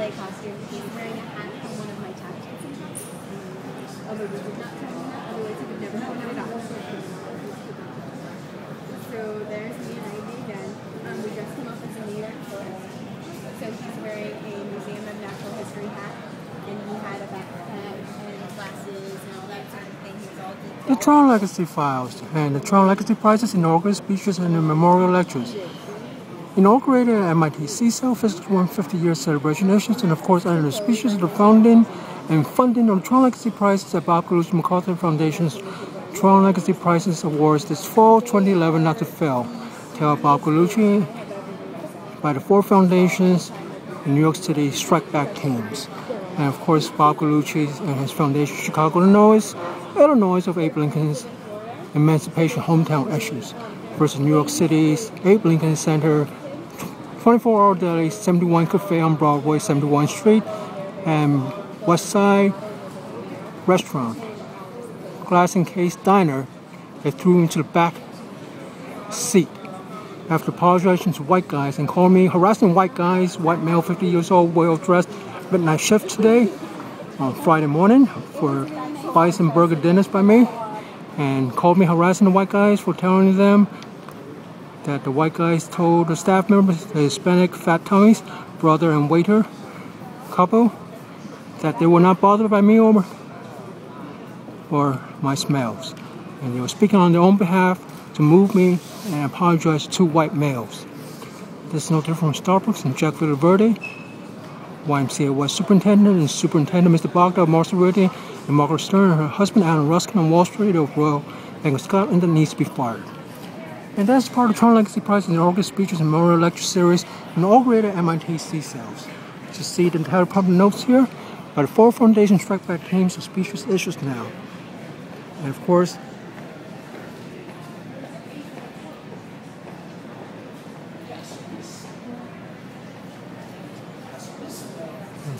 ballet costume. He's wearing a hat from one of my tap dancing shops. Although we did not tell him that, otherwise he would never have known it all. So there's me and Ivy again. We dressed him up as a New York tourist. So he's wearing a Museum of Natural History hat, and he had a backpack and glasses and all that sort of thing. He was all detailed. The Tron Legacy Files and the Tron Legacy Prizes, inaugural speeches, and the memorial lectures. Inaugurated at MIT cssil Physics 150-year celebration issues, and of course under the speeches of the founding and funding of the Tron Legacy Prizes at Bob Colucci MacArthur Foundation's Tron Legacy Prizes Awards this fall 2011 not to fail. Tell Bob Colucci by the four foundations in New York City strike back teams. And of course Bob Colucci and his foundation Chicago, Illinois of Abe Lincoln's Emancipation Hometown Issues versus New York City's Abe Lincoln Center 24-hour deli, 71 Cafe on Broadway, 71st Street, and West Side Restaurant. Glass and Case Diner, they threw into the back seat after apologizing to white guys and called me harassing white guys, white male, 50 years old, well dressed, midnight shift today on Friday morning for bison burger dinners by me, and called me harassing the white guys for telling them that the white guys told the staff members, the Hispanic fat tummies, brother and waiter couple, that they were not bothered by me or my smells. And they were speaking on their own behalf to move me and apologize to two white males. This is no different from Starbucks and Jack Villaverde, YMCA West Superintendent and Superintendent Mr. Bogda, Marcia Ridley, and Margaret Stern and her husband Alan Ruskin on Wall Street of Royal Bank of Scotland that needs to be fired. And that's part of the Tron Legacy Prize in the August Speeches and Memorial Lecture Series inaugurated at MIT csils. You see the entire public notes here by the four foundation strike back teams of speeches issues now. And of course,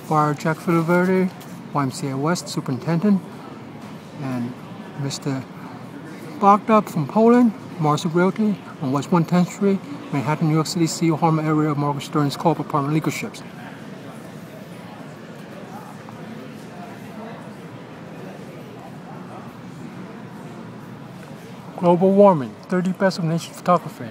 Fire Jack Villaverde, YMCA West Superintendent, and Mr. Bogda from Poland, Marcia Realty on West 110th Street, Manhattan, New York City, CEO Harmon area of Margaret Stern's corporate apartment leaderships. Global warming, 30 best of nature photography.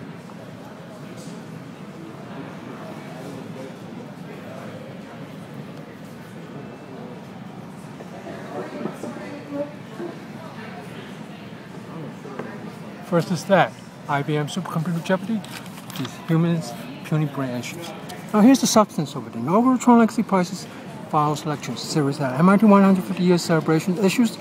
First is that, IBM supercomputer Jeopardy, these humans, puny brain issues. Now here's the substance of it. The inaugural Tron Legacy Prizes Files Lectures series at MIT 150-year celebration issues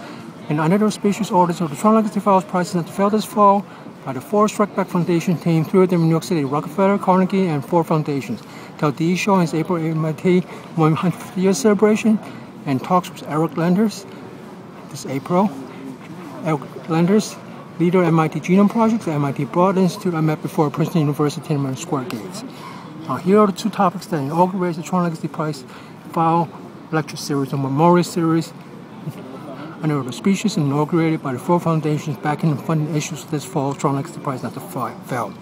and under those speeches orders of the Tron Legacy Files Prizes that failed this fall by the four Strike Back Foundation team, three of them in New York City, Rockefeller, Carnegie, and four foundations. Tell D show his April MIT 150-year celebration and talks with Eric Lenders this April. Eric Lenders, leader of MIT Genome Project, the MIT Broad Institute I met before Princeton University in Square Gates. Here are the two topics that inaugurate the Tron Legacy Prize File Lecture Series and Memorial Series under the speeches inaugurated by the four foundations backing and funding issues this fall. Tron Legacy Prize not to fail.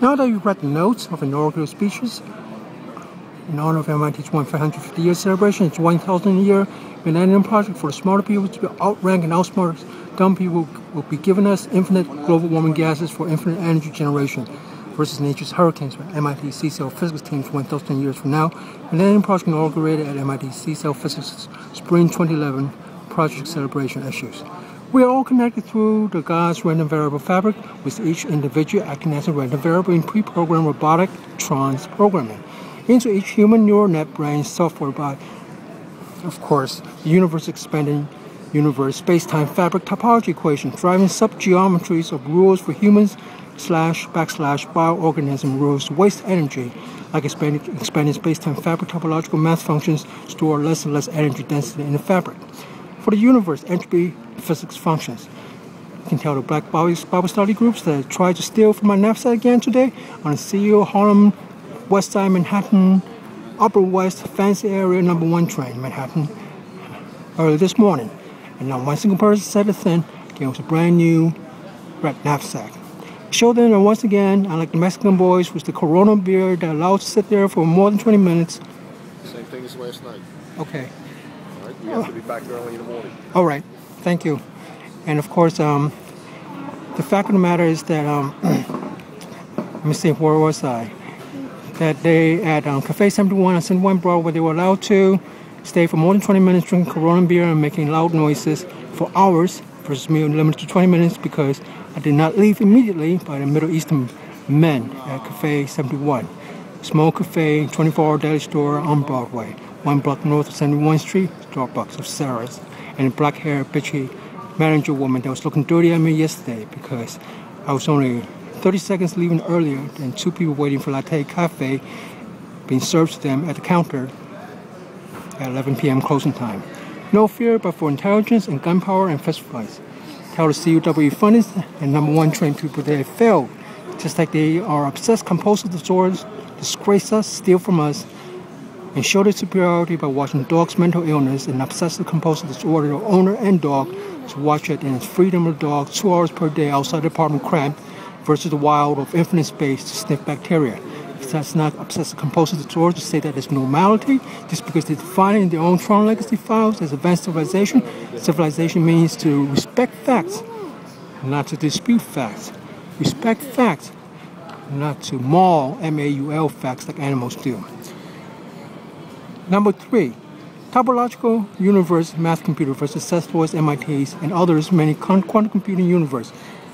Now that you've read the notes of inaugural speeches in honor of MIT's 150-year celebration, its 1,000-year Millennium Project for the smarter people to outrank and outsmart dumb people will be giving us infinite global warming gases for infinite energy generation. versus nature's hurricanes by MIT cssil physics teams 1,000 years from now. And then project inaugurated at MIT cssil physics spring 2011 project celebration issues. We are all connected through the God's random variable fabric, with each individual acting as a random variable in pre-programmed robotic trons programming into each human neural net brain software by, of course, the universe expanding universe space-time fabric topology equation, driving sub-geometries of rules for humans / bioorganism rules to waste energy, like expanding space-time fabric topological math functions store less and less energy density in the fabric. For the universe, entropy physics functions. You can tell the Black Bible study groups that tried to steal from my knapsack again today on the CEO Harlem, West Side Manhattan, Upper West Fancy Area number 1 train, Manhattan, early this morning. And not one single person said a thing. It was a brand new red knapsack. Show them that once again, unlike the Mexican boys, was the Corona beer that allowed to sit there for more than 20 minutes. Same thing as last night. Okay. All right, you have to be back early in the morning. All right, thank you. And of course, the fact of the matter is that, let me see, where was I? That they at Cafe 71 on 71 Broadway, they were allowed to stay for more than 20 minutes drinking Corona beer and making loud noises for hours, versus me limited to 20 minutes because I did not leave immediately by the Middle Eastern men at Cafe 71. Small cafe, 24-hour deli store on Broadway, 1 block north of 71st Street, Starbucks of Sarah's, and a black-haired, bitchy manager woman that was looking dirty at me yesterday because I was only 30 seconds leaving earlier than 2 people waiting for latte cafe being served to them at the counter at 11 p.m. closing time. No fear but for intelligence and gunpowder and fist fights. Tell the CUW funnies and number 1 trained people they have failed, just like they are obsessed compulsive disorders, disgrace us, steal from us, and show their superiority by watching dog's mental illness and obsessive compulsive disorder of owner and dog to watch it in its freedom of the dog 2 hours per day outside the apartment cramped versus the wild of infinite space to sniff bacteria. If that's not obsessive compulsive disorder to say that it's normality, just because they define it in their own Tron legacy files as advanced civilization. Civilization means to respect facts, not to dispute facts. Respect facts, not to maul, M-A-U-L, facts like animals do. Number 3, topological universe math computer versus Seth's, MIT's, and others many quantum computing universe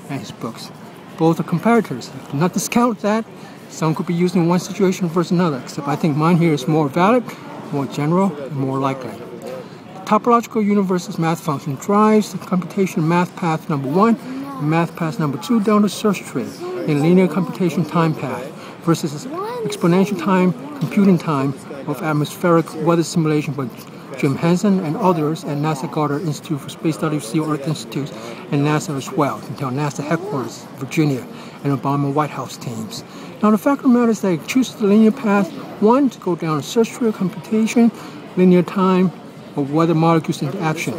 and his books. Both are comparators. Do not discount that. Some could be used in one situation versus another, except I think mine here is more valid, more general, and more likely. The topological universe's math function drives the computation math path number 1 and math path number 2 down the search tree in linear computation time path versus exponential time computing time of atmospheric weather simulation by Jim Henson and others at NASA Goddard Institute for Space Studies, Sea Earth Institute, and NASA as well, until NASA headquarters, Virginia, and Obama White House teams. Now, the fact of the matter is that it chooses the linear path 1 to go down a search tree of computation, linear time of weather molecules into action,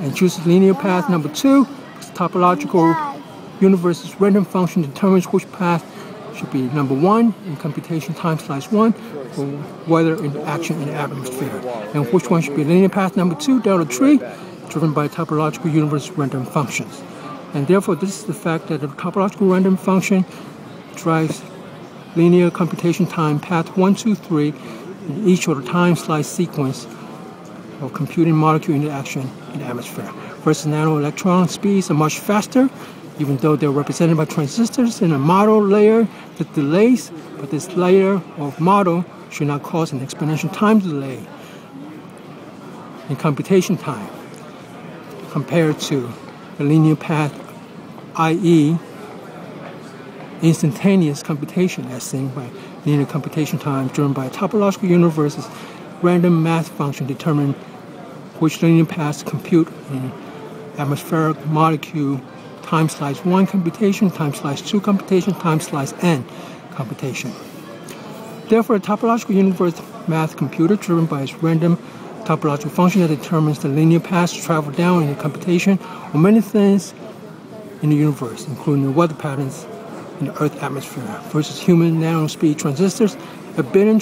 and chooses linear path number 2, because topological universe's random function determines which path should be number 1 in computation time/1 for weather into action in the atmosphere, and which one should be linear path number 2 down the tree, driven by topological universe random functions. And therefore, this is the fact that the topological random function drives linear computation time path 1, 2, 3 in each of the time slice sequence of computing molecule into action in the atmosphere. Versus nanoelectron speeds are much faster, even though they're represented by transistors in a model layer that delays, but this layer of model should not cause an exponential time delay in computation time compared to the linear path, i.e. instantaneous computation as seen by linear computation time driven by a topological universe's random math function determine which linear paths to compute in atmospheric molecule time/1 computation, time/2 computation, time/n computation. Therefore, a topological universe math computer driven by its random topological function that determines the linear paths to travel down in the computation of many things in the universe, including the weather patterns in the Earth atmosphere, versus human nanospeed transistors, a billion